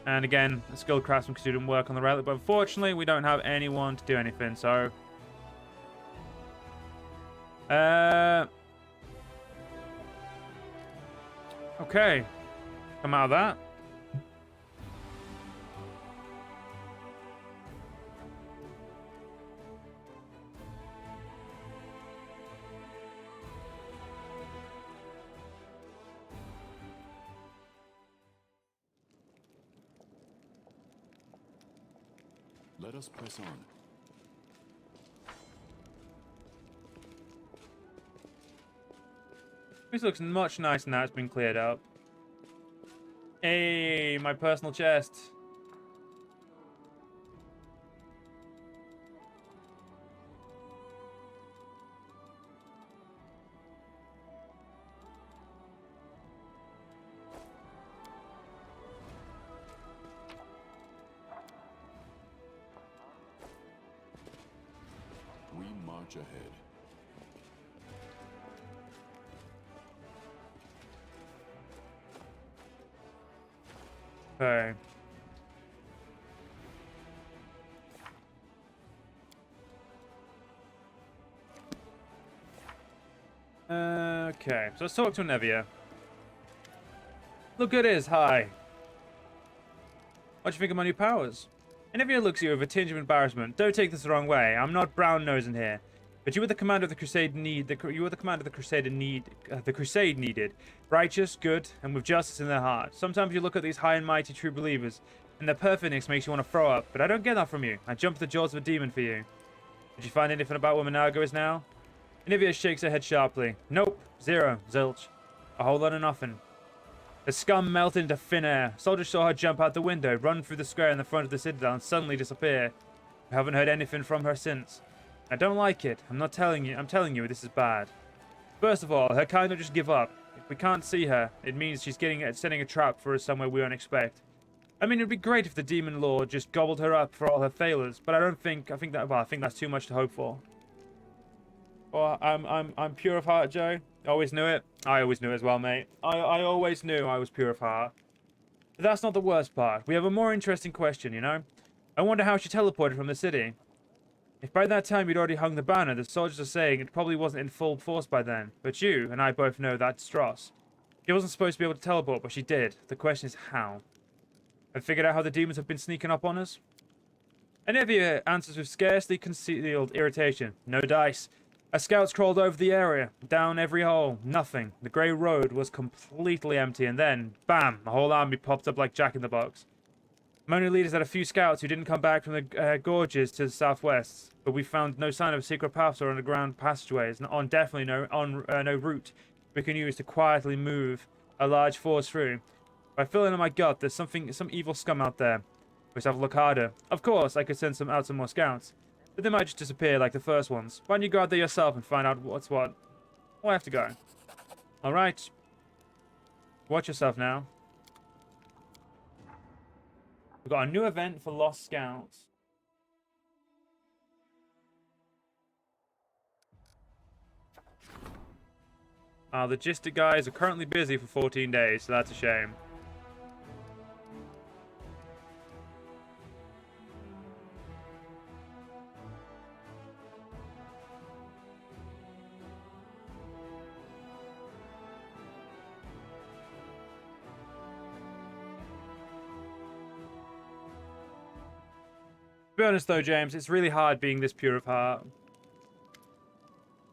And again, a skilled craftsman student work on the relic, but unfortunately, we don't have anyone to do anything, so... Okay. Come out of that. Let us press on. This looks much nicer now it's been cleared up. Hey, my personal chest. We march ahead. Okay. Okay, so let's talk to Nevia. Look at his hi. What do you think of my new powers? Nevia looks at you with a tinge of embarrassment. Don't take this the wrong way. I'm not brown-nosing here. But you were the commander of the crusade the crusade needed. Righteous, good, and with justice in their heart. Sometimes you look at these high and mighty true believers, and their perfectness makes you want to throw up. But I don't get that from you. I jumped the jaws of a demon for you. Did you find anything about where Minago is now? Nevia shakes her head sharply. Nope. Zero. Zilch. A whole lot of nothing. The scum melted into thin air. Soldiers saw her jump out the window, run through the square in the front of the citadel, and suddenly disappear. I haven't heard anything from her since. I don't like it. I'm telling you this is bad. First of all, her kind will just give up. If we can't see her, it means she's setting a trap for us somewhere we don't expect. I mean, it'd be great if the Demon Lord just gobbled her up for all her failures, but I think that's too much to hope for. Well, I'm pure of heart, Joe. Always knew it. I always knew it as well, mate. I always knew I was pure of heart. But that's not the worst part. We have a more interesting question, you know? I wonder how she teleported from the city. If by that time you'd already hung the banner, the soldiers are saying it probably wasn't in full force by then. But you and I both know that's Stross. She wasn't supposed to be able to teleport, but she did. The question is how. Have figured out how the demons have been sneaking up on us? Anivia answers with scarcely concealed irritation. No dice. Our scouts crawled over the area, down every hole. Nothing. The grey road was completely empty, and then, bam, a whole army popped up like Jack-in-the-Box. Mona leaders had a few scouts who didn't come back from the gorges to the southwest, but we found no sign of secret paths or underground passageways, and definitely no route we can use to quietly move a large force through. By feeling in my gut, there's some evil scum out there. We just have to look harder. Of course, I could send some more scouts, but they might just disappear like the first ones. Why don't you go out there yourself and find out what's what? I'll have to go. All right. Watch yourself now. We've got a new event for Lost Scouts. Our logistic guys are currently busy for 14 days, so that's a shame. To be honest though, James, it's really hard being this pure of heart.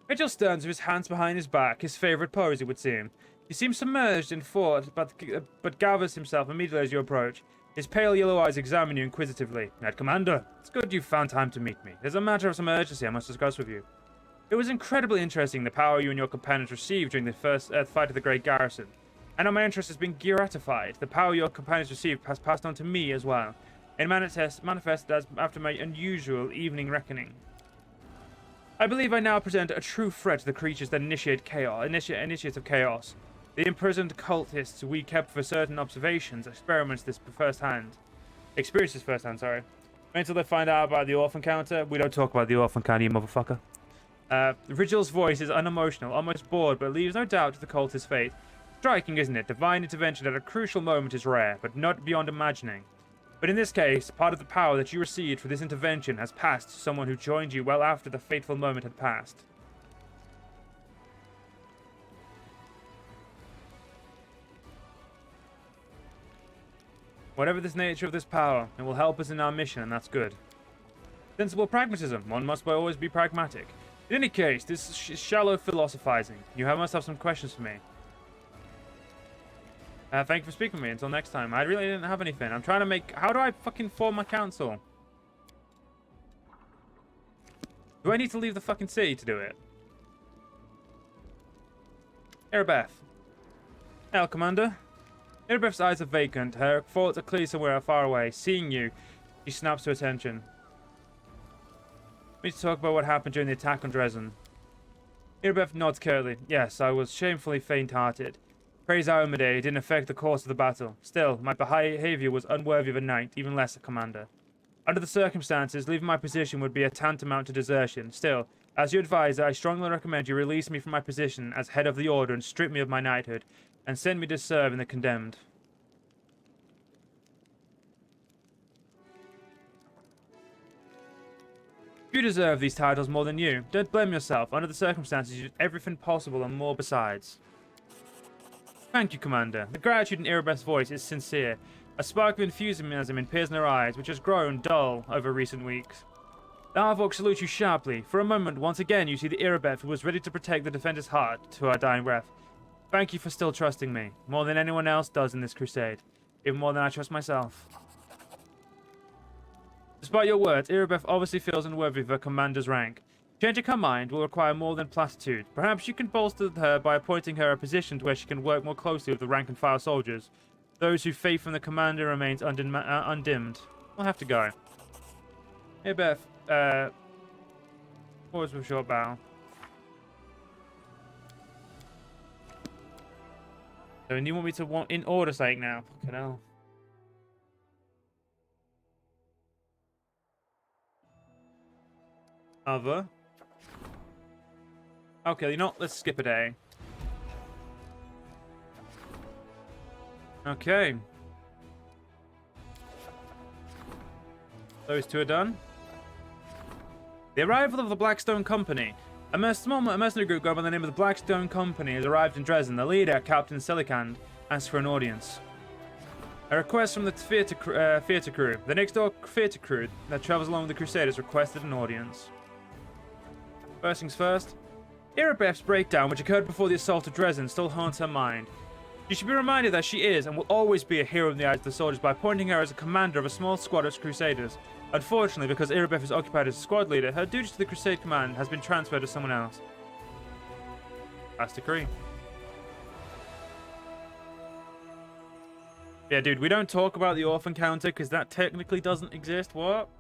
Mitchell stands with his hands behind his back, his favourite pose, it would seem. He seems submerged in thought, but gathers himself immediately as you approach. His pale yellow eyes examine you inquisitively. Knight Commander, it's good you found time to meet me. There's a matter of some urgency I must discuss with you. It was incredibly interesting the power you and your companions received during the first fight of the Great Garrison. I know my interest has been gratified. The power your companions received has passed on to me as well. It manifested as after my unusual evening reckoning. I believe I now present a true threat to the creatures that initiate chaos, initiates of chaos. The imprisoned cultists we kept for certain observations, experiments this experiences firsthand, sorry. Until they find out about the orphan counter. We don't talk about the orphan counter, you motherfucker. Rigil's voice is unemotional, almost bored, but leaves no doubt to the cultist's fate. Striking, isn't it? Divine intervention at a crucial moment is rare, but not beyond imagining. But in this case, part of the power that you received for this intervention has passed to someone who joined you well after the fateful moment had passed. Whatever the nature of this power, it will help us in our mission, and that's good. Sensible pragmatism. One must always be pragmatic. In any case, this is shallow philosophizing. You must have some questions for me. Thank you for speaking with me. Until next time. I really didn't have anything. I'm trying to make... How do I fucking form my council? Do I need to leave the fucking city to do it? Erebeth. Hail, Commander. Erebeth's eyes are vacant. Her thoughts are clearly somewhere far away. Seeing you, she snaps to attention. We need to talk about what happened during the attack on Dresden. Erebeth nods curtly. Yes, I was shamefully faint-hearted. Praise Armade, it didn't affect the course of the battle. Still, my behavior was unworthy of a knight, even less a commander. Under the circumstances, leaving my position would be a tantamount to desertion. Still, as your advisor, I strongly recommend you release me from my position as head of the order and strip me of my knighthood, and send me to serve in the condemned. You deserve these titles more than you. Don't blame yourself. Under the circumstances, you did everything possible and more besides. Thank you, Commander. The gratitude in Erebeth's voice is sincere. A spark of enthusiasm appears in her eyes, which has grown dull over recent weeks. The Arvok salutes you sharply. For a moment, once again, you see the Erebeth who was ready to protect the defender's heart to her dying breath. Thank you for still trusting me, more than anyone else does in this crusade. Even more than I trust myself. Despite your words, Erebeth obviously feels unworthy of her commander's rank. Changing her mind will require more than platitude. Perhaps you can bolster her by appointing her a position to where she can work more closely with the rank-and-file soldiers. Those whose faith in the commander remains undimmed. We'll have to go. Hey, Beth. Pause with a short bow. So, and you want me to want in order sake now? Fucking hell. Other. Okay, you know what? Let's skip a day. Okay. Those two are done. The arrival of the Blackstone Company. A small mercenary group going by the name of the Blackstone Company has arrived in Dresden. The leader, Captain Selikand, asks for an audience. A request from the theater crew. The next door theater crew that travels along with the Crusaders requested an audience. First things first. Erebeth's breakdown, which occurred before the assault of Dresden, still haunts her mind. She should be reminded that she is and will always be a hero in the eyes of the soldiers by appointing her as a commander of a small squad of Crusaders. Unfortunately, because Erebeth is occupied as a squad leader, her duties to the Crusade command has been transferred to someone else. Last decree. Yeah, dude, we don't talk about the orphan counter because that technically doesn't exist. What?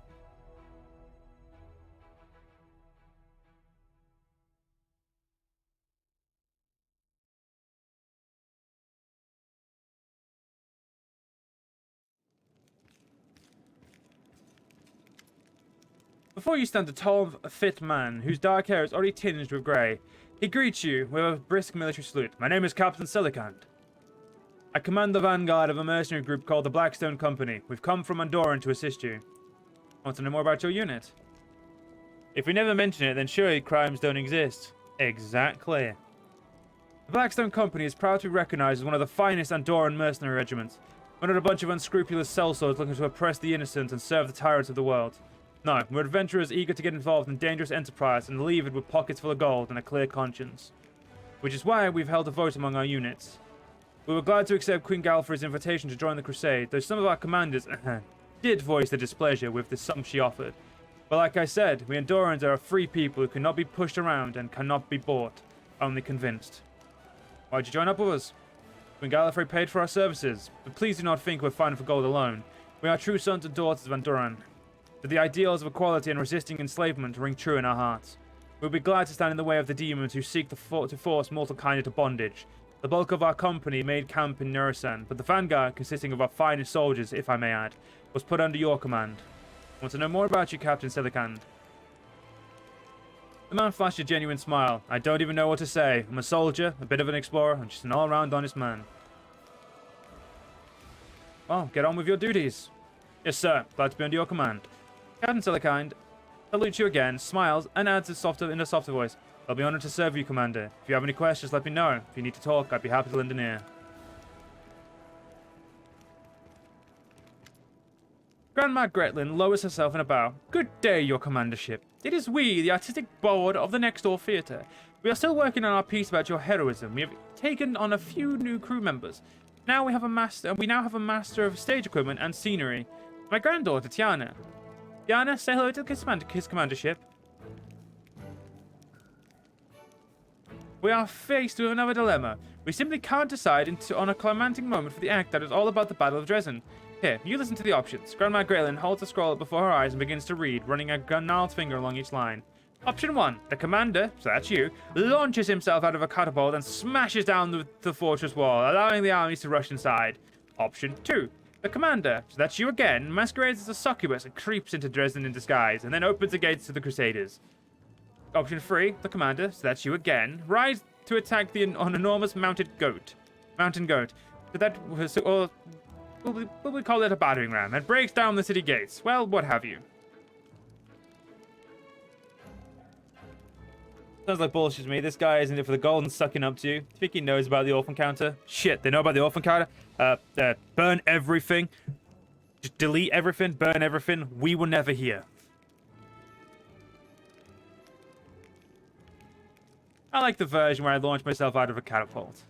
Before you stand a tall, fit man, whose dark hair is already tinged with grey. He greets you with a brisk military salute. My name is Captain Selikand. I command the vanguard of a mercenary group called the Blackstone Company. We've come from Andoran to assist you. Want to know more about your unit? If we never mention it, then surely crimes don't exist. Exactly. The Blackstone Company is proud to be recognized as one of the finest Andoran mercenary regiments. We're not a bunch of unscrupulous sellswords looking to oppress the innocent and serve the tyrants of the world. No, we're adventurers eager to get involved in dangerous enterprise and leave it with pockets full of gold and a clear conscience. Which is why we've held a vote among our units. We were glad to accept Queen Galfrey's invitation to join the crusade, though some of our commanders did voice their displeasure with the sum she offered. But like I said, we Andorans are a free people who cannot be pushed around and cannot be bought, only convinced. Why'd you join up with us? Queen Gallifrey paid for our services, but please do not think we're fighting for gold alone. We are true sons and daughters of Andoran. But the ideals of equality and resisting enslavement ring true in our hearts. We'll be glad to stand in the way of the demons who seek to force mortal kind into bondage. The bulk of our company made camp in Nurasan, but the vanguard, consisting of our finest soldiers, if I may add, was put under your command. Want to know more about you, Captain Selikand? The man flashed a genuine smile. I don't even know what to say. I'm a soldier, a bit of an explorer, and just an all-round honest man. Well, get on with your duties. Yes, sir. Glad to be under your command. Captain Silikind salutes you again, smiles, and adds in a softer voice. I'll be honored to serve you, Commander. If you have any questions, let me know. If you need to talk, I'd be happy to lend an ear. Grandma Gretlin lowers herself in a bow. Good day, your commandership. It is we, the artistic board of the next door theatre. We are still working on our piece about your heroism. We have taken on a few new crew members. We now have a master of stage equipment and scenery. My granddaughter, Tiana. Tiana, say hello to his commandership. We are faced with another dilemma. We simply can't decide on a climactic moment for the act that is all about the Battle of Dresden. Here, you listen to the options. Grandma Greylin holds a scroll up before her eyes and begins to read, running a gnarled finger along each line. Option 1. The commander, so that's you, launches himself out of a catapult and smashes down the fortress wall, allowing the armies to rush inside. Option 2. The commander, so that's you again, masquerades as a succubus and creeps into Dresden in disguise, and then opens the gates to the Crusaders. Option 3. The commander, so that's you again, rides to attack an enormous mountain goat. We'll call it a battering ram, and breaks down the city gates. Well, what have you. Sounds like bullshit to me. This guy isn't it for the gold and sucking up to you. Think he knows about the orphan counter? Shit, they know about the orphan counter? Burn everything. Just delete everything, burn everything. We will never hear. I like the version where I launch myself out of a catapult.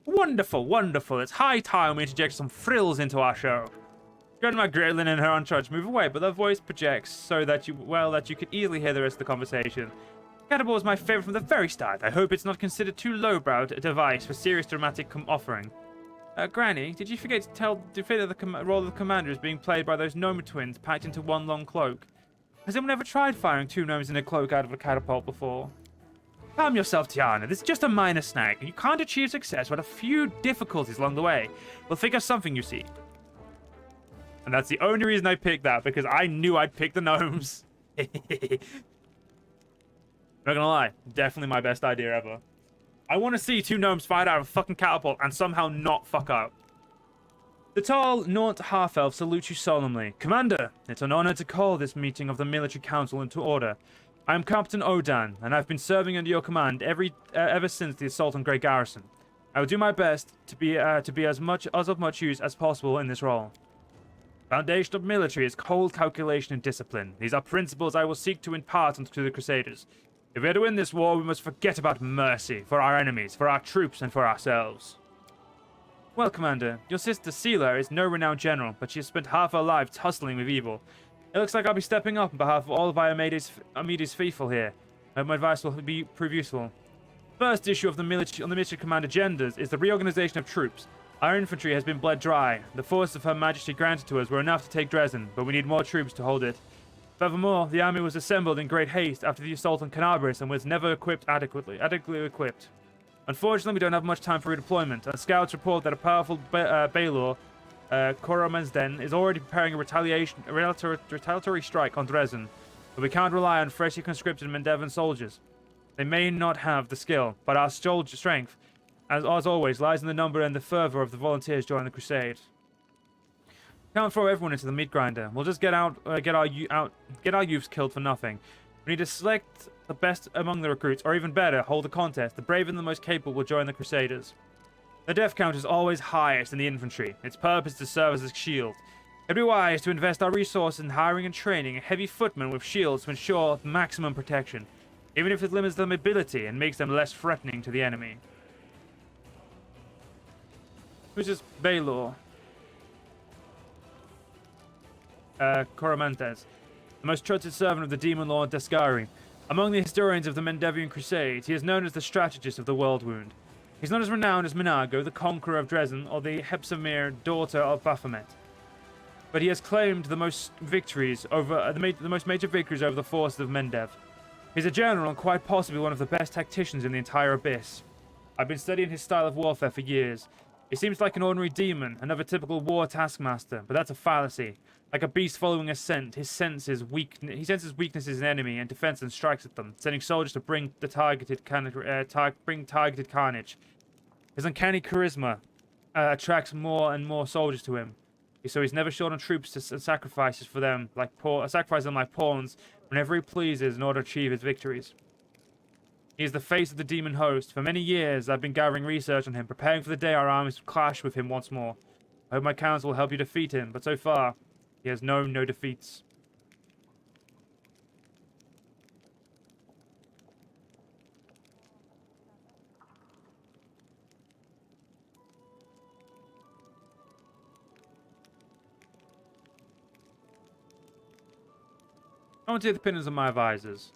Wonderful, wonderful. It's high time we interject some frills into our show. Grandma Greylin and her entourage move away, but their voice projects so that you can easily hear the rest of the conversation. Catapult was my favorite from the very start. I hope it's not considered too lowbrow a device for serious dramatic offering. Granny, did you forget to fit that the role of the commander is being played by those gnome twins packed into one long cloak? Has anyone ever tried firing two gnomes in a cloak out of a catapult before? Calm yourself, Tiana. This is just a minor snag, and you can't achieve success without a few difficulties along the way. We'll think of something, you see. And that's the only reason I picked that, because I knew I'd pick the gnomes. Not gonna lie, definitely my best idea ever. I want to see two gnomes fired out of a fucking catapult and somehow not fuck up. The tall, Naught half-elf salutes you solemnly. Commander, it's an honor to call this meeting of the military council into order. I am Captain Odan, and I've been serving under your command ever since the assault on Great Garrison. I will do my best to be as of much use as possible in this role. Foundation of military is cold calculation and discipline. These are principles I will seek to impart to the Crusaders. If we are to win this war, we must forget about mercy for our enemies, for our troops, and for ourselves. Well, Commander, your sister Sela is no renowned general, but she has spent half her life tussling with evil. It looks like I'll be stepping up on behalf of all of Armides faithful here. I hope my advice will prove useful. First issue of the military command agendas is the reorganization of troops. Our infantry has been bled dry. The forces of Her Majesty granted to us were enough to take Dresden, but we need more troops to hold it. Furthermore, the army was assembled in great haste after the assault on Kenabres and was never adequately equipped. Unfortunately, we don't have much time for redeployment, and scouts report that a powerful Baelor, Koromensden, is already preparing a retaliatory strike on Dresden, but we can't rely on freshly conscripted Mendevan soldiers. They may not have the skill, but our strength, as always, lies in the number and the fervor of the volunteers joining the crusade. Can't throw everyone into the meat grinder. We'll just get our youths killed for nothing. We need to select the best among the recruits, or even better, hold a contest. The brave and the most capable will join the Crusaders. The death count is always highest in the infantry. Its purpose is to serve as a shield. It'd be wise to invest our resources in hiring and training heavy footmen with shields to ensure maximum protection, even if it limits their mobility and makes them less threatening to the enemy. Who's this Baelor? Coromantes, the most trusted servant of the Demon Lord Deskari. Among the historians of the Mendevian Crusades, he is known as the strategist of the Worldwound. He's not as renowned as Minago, the conqueror of Dresden, or the Hepsimir, daughter of Baphomet. But he has claimed the most victories over the most major victories over the forces of Mendev. He's a general and quite possibly one of the best tacticians in the entire Abyss. I've been studying his style of warfare for years. He seems like an ordinary demon, another typical war taskmaster, but that's a fallacy. Like a beast following a scent, he senses weaknesses in enemy and defense and strikes at them, sending soldiers to bring targeted carnage. His uncanny charisma attracts more and more soldiers to him. So he's never short on troops and sacrifices for them sacrifice them like pawns whenever he pleases in order to achieve his victories. He is the face of the demon host. For many years, I've been gathering research on him, preparing for the day our armies clash with him once more. I hope my counsel will help you defeat him, but so far, he has known no defeats. I want to hear the opinions of my advisors.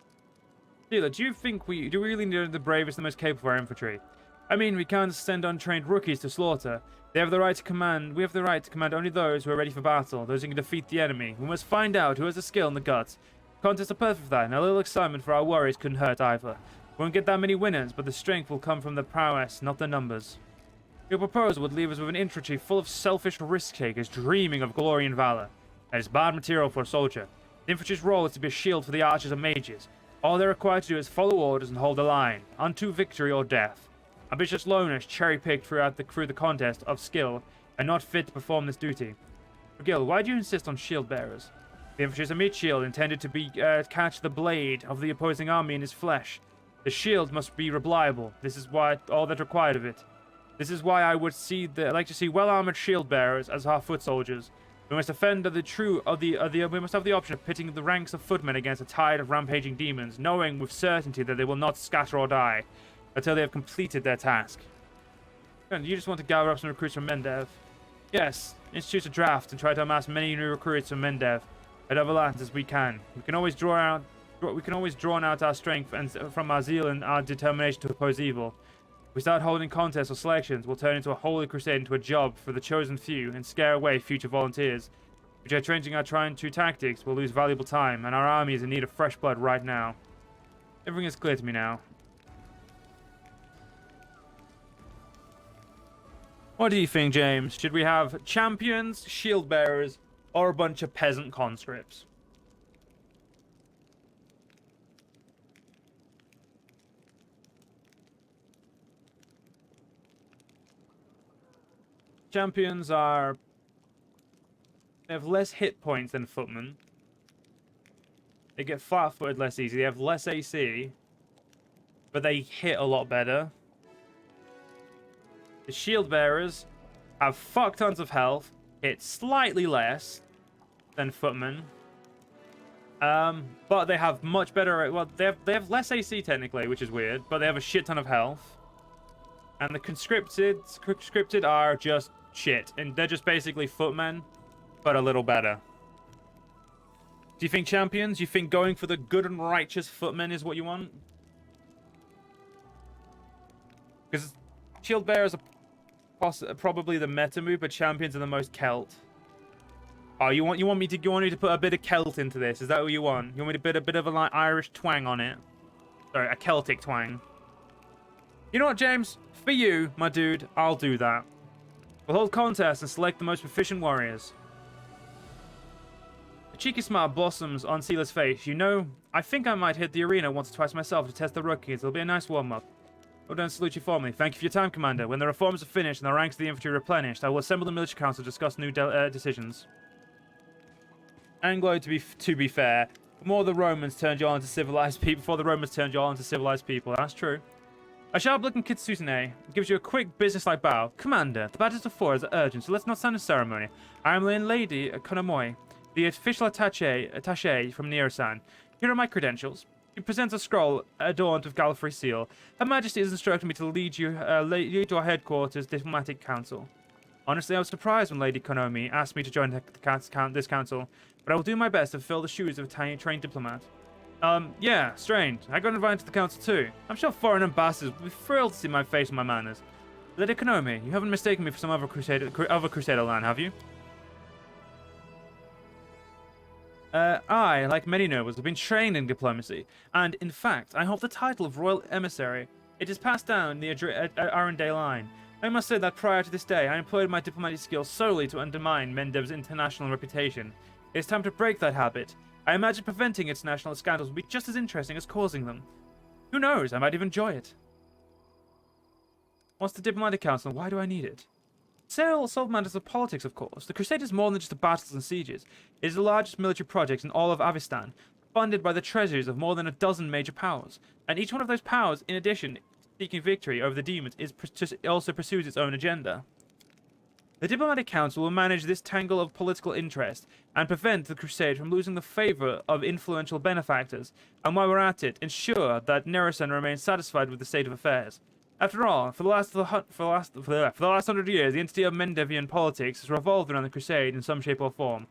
Dealer, do you think we really need the bravest and most capable of our infantry? I mean, we can't send untrained rookies to slaughter. They have the right to command. We have the right to command only those who are ready for battle, those who can defeat the enemy. We must find out who has the skill and the guts. Contests are perfect for that, and a little excitement for our warriors couldn't hurt either. We won't get that many winners, but the strength will come from the prowess, not the numbers. Your proposal would leave us with an infantry full of selfish risk-takers dreaming of glory and valor. That is bad material for a soldier. The infantry's role is to be a shield for the archers and mages. All they're required to do is follow orders and hold the line, unto victory or death. Ambitious loners cherry-picked through the contest of skill are not fit to perform this duty. Gil, why do you insist on shield bearers? The infantry is a meat shield intended to catch the blade of the opposing army in his flesh. The shield must be reliable. This is why all that's required of it. This is why I would like to see well-armored shield bearers as our foot soldiers. We must defend we must have the option of pitting the ranks of footmen against a tide of rampaging demons, knowing with certainty that they will not scatter or die until they have completed their task. You just want to gather up some recruits from Mendev? Yes, institute a draft and try to amass many new recruits from Mendev at other lands as we can. We can always draw out our strength and from our zeal and our determination to oppose evil. If we start holding contests or selections, we'll turn into a holy crusade into a job for the chosen few and scare away future volunteers. If we are changing our trying to tactics, we'll lose valuable time, and our army is in need of fresh blood right now. Everything is clear to me now. What do you think, James? Should we have champions, shield bearers, or a bunch of peasant conscripts? Champions they have less hit points than footmen. They get flat-footed less easy. They have less AC, but they hit a lot better. The shield bearers have fuck tons of health, hit slightly less than footmen. But they have much better. Well, they have less AC technically, which is weird, but they have a shit ton of health. And the conscripted are just shit, and they're just basically footmen, but a little better. Do you think champions? You think going for the good and righteous footmen is what you want? Because shield bearers are probably the meta move, but champions are the most Celt. Oh, you want me to put a bit of Celt into this? Is that what you want? You want me to put a bit of a like Irish twang on it? Sorry, a Celtic twang. You know what, James? For you, my dude, I'll do that. We'll hold contests and select the most proficient warriors. A cheeky smile blossoms on Seela's face. You know, I think I might hit the arena once or twice myself to test the rookies. It'll be a nice warm-up. Well done, salute you formally. Thank you for your time, Commander. When the reforms are finished and the ranks of the infantry replenished, I will assemble the military council to discuss new decisions. Anglo, to be fair, before the Romans turned you all into civilized people. That's true. A sharp-looking kitsune gives you a quick, business-like bow. Commander, the battles before us are urgent, so let's not stand in ceremony. I am Lady Konamoi, the official attaché from Nerosan. Here are my credentials. He presents a scroll adorned with Gallifrey seal. Her Majesty has instructed me to lead you to our headquarters diplomatic council. Honestly, I was surprised when Lady Konomi asked me to join this council, but I will do my best to fill the shoes of a trained diplomat. Yeah, strange. I got invited to the council too. I'm sure foreign ambassadors will be thrilled to see my face and my manners. Lady Konomi, you haven't mistaken me for some other Crusader land, have you? I, like many nobles, have been trained in diplomacy, and in fact, I hold the title of Royal Emissary. It is passed down the Arundel line. I must say that prior to this day, I employed my diplomatic skills solely to undermine Mendev's international reputation. It is time to break that habit. I imagine preventing international scandals will be just as interesting as causing them. Who knows, I might even enjoy it. What's the diplomatic council? Why do I need it? Solve matters of politics, of course. The Crusade is more than just the battles and sieges. It is the largest military project in all of Avistan, funded by the treasuries of more than a dozen major powers. And each one of those powers, in addition, seeking victory over the demons, also pursues its own agenda. The Diplomatic Council will manage this tangle of political interest and prevent the Crusade from losing the favor of influential benefactors, and while we're at it, ensure that Neresan remains satisfied with the state of affairs. After all, for the last 100 years, the entity of Mendevian politics has revolved around the Crusade in some shape or form.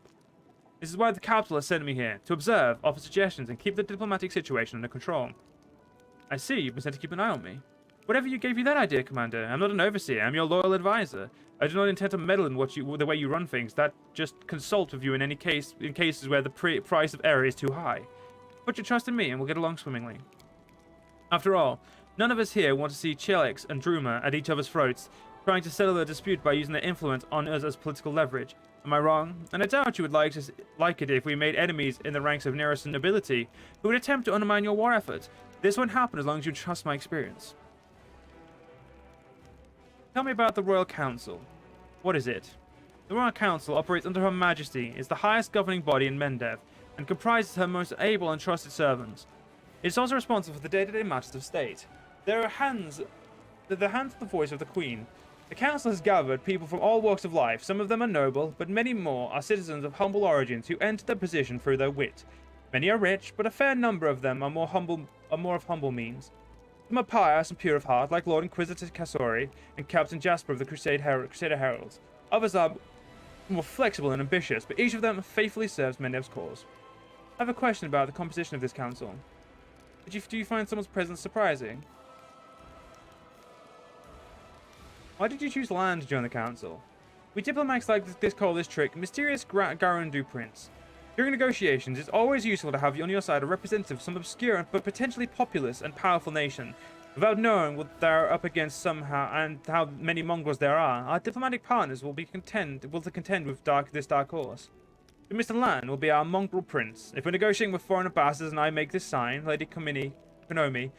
This is why the capital has sent me here, to observe, offer suggestions, and keep the diplomatic situation under control. I see you've been sent to keep an eye on me. Whatever you gave you that idea, Commander. I'm not an overseer, I'm your loyal advisor. I do not intend to meddle in the way you run things, that just consult with you in cases where the price of error is too high. Put your trust in me and we'll get along swimmingly. After all, none of us here want to see Chelix and Druma at each other's throats, trying to settle their dispute by using their influence on us as political leverage. Am I wrong? And I doubt you would like it if we made enemies in the ranks of Neresan nobility who would attempt to undermine your war effort. This won't happen as long as you trust my experience. Tell me about the Royal Council. What is it? The Royal Council operates under Her Majesty, is the highest governing body in Mendev, and comprises her most able and trusted servants. It is also responsible for the day-to-day matters of state. They're the hands of the voice of the Queen. The Council has gathered people from all walks of life. Some of them are noble, but many more are citizens of humble origins who entered their position through their wit. Many are rich, but a fair number of them are more of humble means. Some are pious and pure of heart, like Lord Inquisitor Kasori and Captain Jasper of the Crusader Heralds. Others are more flexible and ambitious, but each of them faithfully serves Mendev's cause. I have a question about the composition of this council. Do you find someone's presence surprising? Why did you choose land to join the council? We diplomats like this call this trick Mysterious Garandu Prince. During negotiations, it's always useful to have on your side a representative of some obscure but potentially populous and powerful nation. Without knowing what they're up against somehow and how many mongrels there are, our diplomatic partners will contend with this dark horse. So Mr. Lan will be our mongrel prince. If we're negotiating with foreign ambassadors and I make this sign, Lady Konomi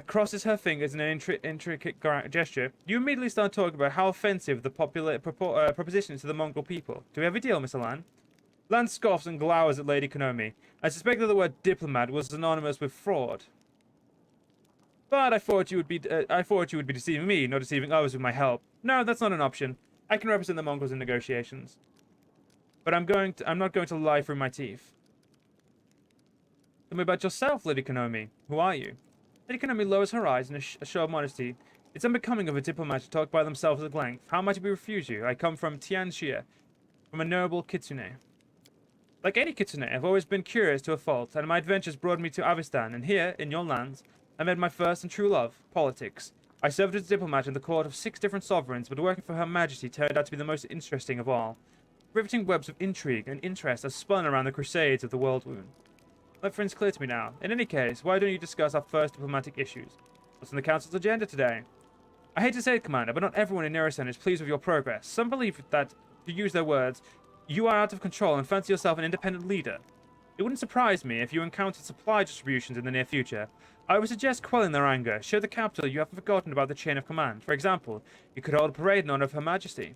crosses her fingers in an intricate gesture, you immediately start talking about how offensive the proposition is to the mongrel people. Do we have a deal, Mr. Lan? Lan scoffs and glowers at Lady Konomi. I suspect that the word diplomat was synonymous with fraud. But I thought you would be deceiving me, not deceiving others with my help. No, that's not an option. I can represent the mongrels in negotiations. But I'm not going to lie through my teeth. Tell me about yourself, Lady Konomi. Who are you? Lady Konomi lowers her eyes in a show of modesty. It's unbecoming of a diplomat to talk by themselves at length. How might we refuse you? I come from Tianxia, from a noble kitsune. Like any kitsune, I've always been curious to a fault, and my adventures brought me to Avistan, and here, in your lands, I met my first and true love, politics. I served as a diplomat in the court of 6 different sovereigns, but working for Her Majesty turned out to be the most interesting of all. Riveting webs of intrigue and interest are spun around the crusades of the Worldwound. My friend's clear to me now. In any case, why don't you discuss our first diplomatic issues? What's on the Council's agenda today? I hate to say it, Commander, but not everyone in Neresan is pleased with your progress. Some believe that, to use their words, you are out of control and fancy yourself an independent leader. It wouldn't surprise me if you encountered supply distributions in the near future. I would suggest quelling their anger. Show the capital you haven't forgotten about the chain of command. For example, you could hold a parade in honor of Her Majesty.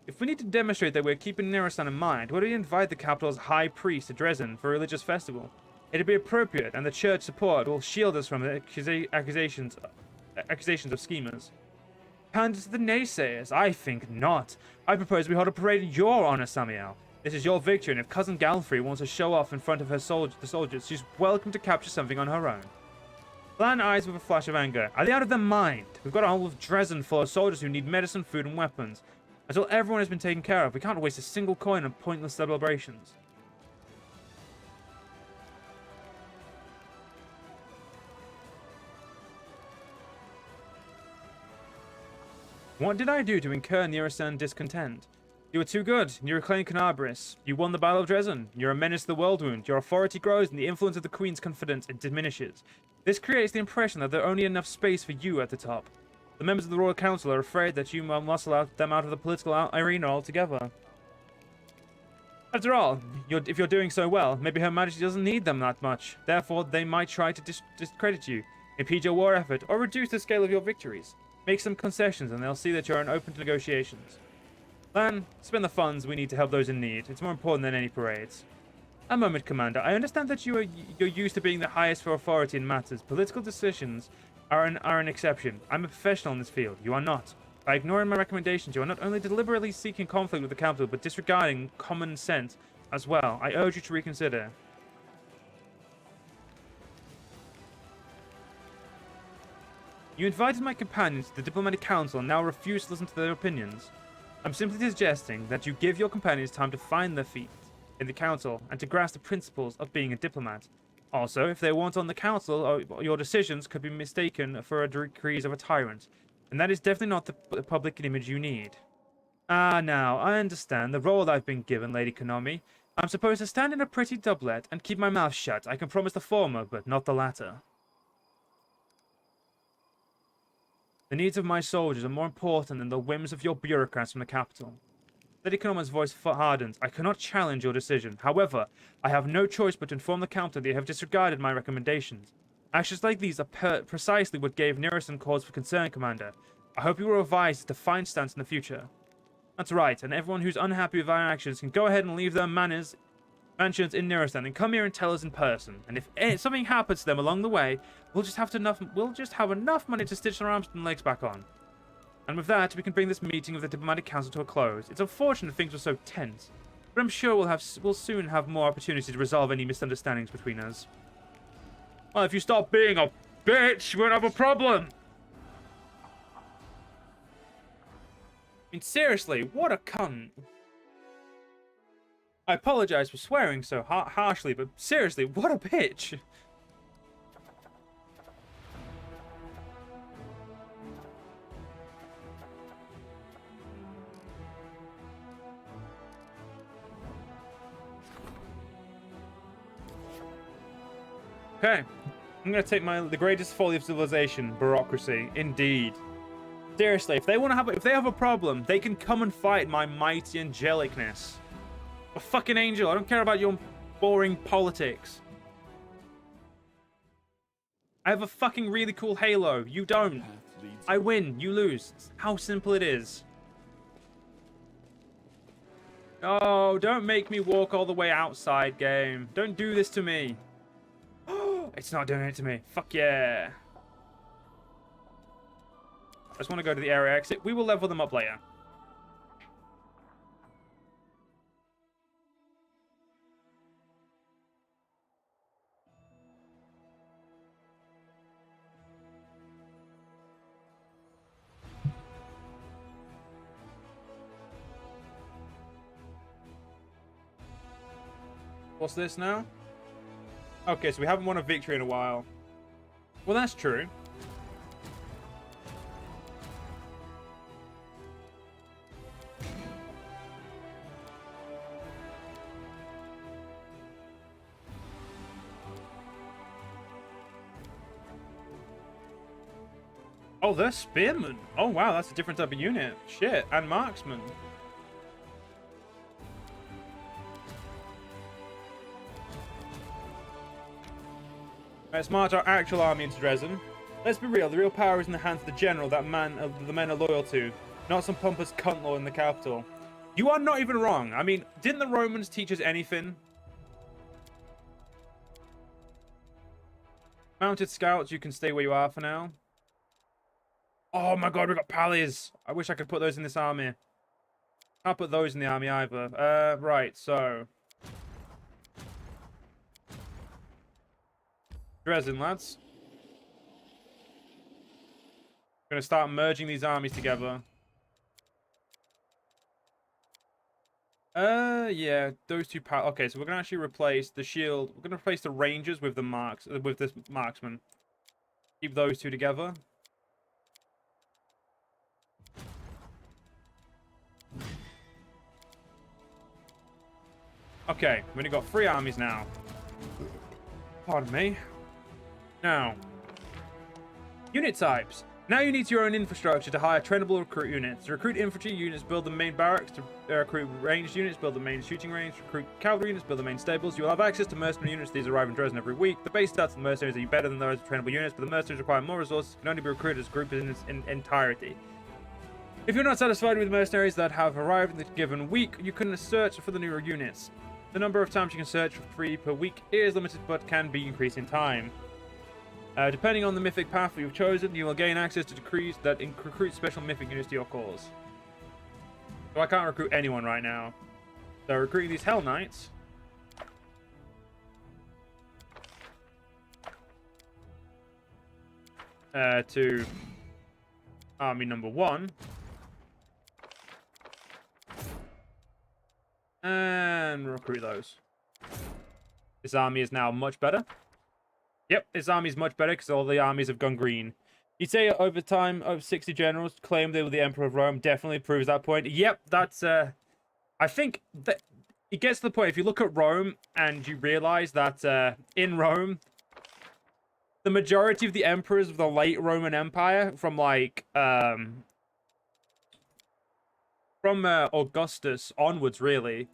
If we need to demonstrate that we're keeping Neresan in mind, why don't we invite the capital's high priest to Dresden for a religious festival? It'd be appropriate, and the church support will shield us from the accusations of schemers. Pander to the naysayers? I think not. I propose we hold a parade in your honor, Samael. This is your victory, and if Cousin Galfrey wants to show off in front of the soldiers, she's welcome to capture something on her own. Lan eyes with a flash of anger. Are they out of their mind? We've got a whole of Dresden full of soldiers who need medicine, food, and weapons. Until everyone has been taken care of, we can't waste a single coin on pointless celebrations. What did I do to incur Neresan discontent? You were too good. You reclaimed Kenabres. You won the Battle of Dresden. You're a menace to the Worldwound. Your authority grows and the influence of the Queen's confidence diminishes. This creates the impression that there's only enough space for you at the top. The members of the Royal Council are afraid that you will muscle them out of the political arena altogether. After all, if you're doing so well, maybe Her Majesty doesn't need them that much. Therefore, they might try to discredit you, impede your war effort, or reduce the scale of your victories. Make some concessions and they'll see that you're open to negotiations. Then, spend the funds we need to help those in need. It's more important than any parades. A moment, Commander. I understand that you're used to being the highest for authority in matters. Political decisions are an exception. I'm a professional in this field. You are not. By ignoring my recommendations, you are not only deliberately seeking conflict with the capital, but disregarding common sense as well. I urge you to reconsider. You invited my companions to the diplomatic council and now refuse to listen to their opinions. I'm simply suggesting that you give your companions time to find their feet in the council and to grasp the principles of being a diplomat. Also, if they weren't on the council, your decisions could be mistaken for a decrees of a tyrant, and that is definitely not the public image you need. Ah, now, I understand the role I've been given, Lady Konami. I'm supposed to stand in a pretty doublet and keep my mouth shut. I can promise the former, but not the latter. The needs of my soldiers are more important than the whims of your bureaucrats from the capital. Lady Konami's voice hardened. I cannot challenge your decision. However, I have no choice but to inform the council that you have disregarded my recommendations. Actions like these are precisely what gave Nereson cause for concern, Commander. I hope you will revise a defiant stance in the future. That's right, and everyone who's unhappy with our actions can go ahead and leave their mansions in Nereson and come here and tell us in person. And if something happens to them along the way, we'll just have enough money to stitch their arms and legs back on. And with that, we can bring this meeting of the Diplomatic Council to a close. It's unfortunate things were so tense, but I'm sure we'll soon have more opportunity to resolve any misunderstandings between us. Well, if you stop being a bitch, we won't have a problem. I mean, seriously, what a cunt. I apologize for swearing so harshly, but seriously, what a bitch. Okay, I'm gonna take the greatest folly of civilization, bureaucracy. Indeed. Seriously, if they have a problem, they can come and fight my mighty angelicness. A fucking angel. I don't care about your boring politics. I have a fucking really cool halo. You don't. I win. You lose. It's how simple it is. Oh, don't make me walk all the way outside, game. Don't do this to me. It's not doing it to me. Fuck yeah. I just want to go to the area exit. We will level them up later. What's this now? Okay, so we haven't won a victory in a while. Well, that's true. Oh, they're spearmen. Oh, wow, that's a different type of unit. Shit, and marksmen. Let's march our actual army into Dresden. Let's be real, the real power is in the hands of the general that the men are loyal to, not some pompous cunt lord in the capital. You are not even wrong. I mean, didn't the Romans teach us anything? Mounted scouts, you can stay where you are for now. Oh my god, we got pallies. I wish I could put those in this army. Can't put those in the army either. Right, so Dresden, lads. We're gonna start merging these armies together. Yeah, those two okay, so we're gonna actually replace the shield. We're gonna replace the rangers with the marksman. Keep those two together. Okay, we've only got 3 armies now. Pardon me. Now, unit types. Now you need your own infrastructure to hire trainable recruit units. To recruit infantry units, build the main barracks. To recruit ranged units, build the main shooting range. To recruit cavalry units, build the main stables. You will have access to mercenary units. These arrive in Dresden every week. The base stats of the mercenaries are better than those of trainable units, but the mercenaries require more resources. Can only be recruited as a group in its entirety. If you're not satisfied with mercenaries that have arrived in the given week, you can search for the newer units. The number of times you can search for 3 per week is limited, but can be increased in time. Depending on the mythic path you've chosen, you will gain access to decrees that recruit special mythic units to your cause. So I can't recruit anyone right now. So recruiting these Hell Knights. To army number 1. And recruit those. This army is now much better. Yep, this army is much better because all the armies have gone green. You'd say over time, over 60 generals claimed they were the Emperor of Rome. Definitely proves that point. Yep, that's... I think that it gets to the point, if you look at Rome and you realize that in Rome, the majority of the emperors of the late Roman Empire, from like... from Augustus onwards, really,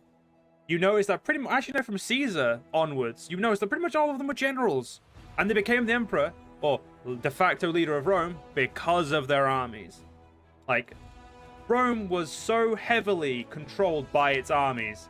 you notice that pretty much... Actually, no, from Caesar onwards, you notice that pretty much all of them were generals. And they became the emperor, or de facto leader of Rome, because of their armies. Like, Rome was so heavily controlled by its armies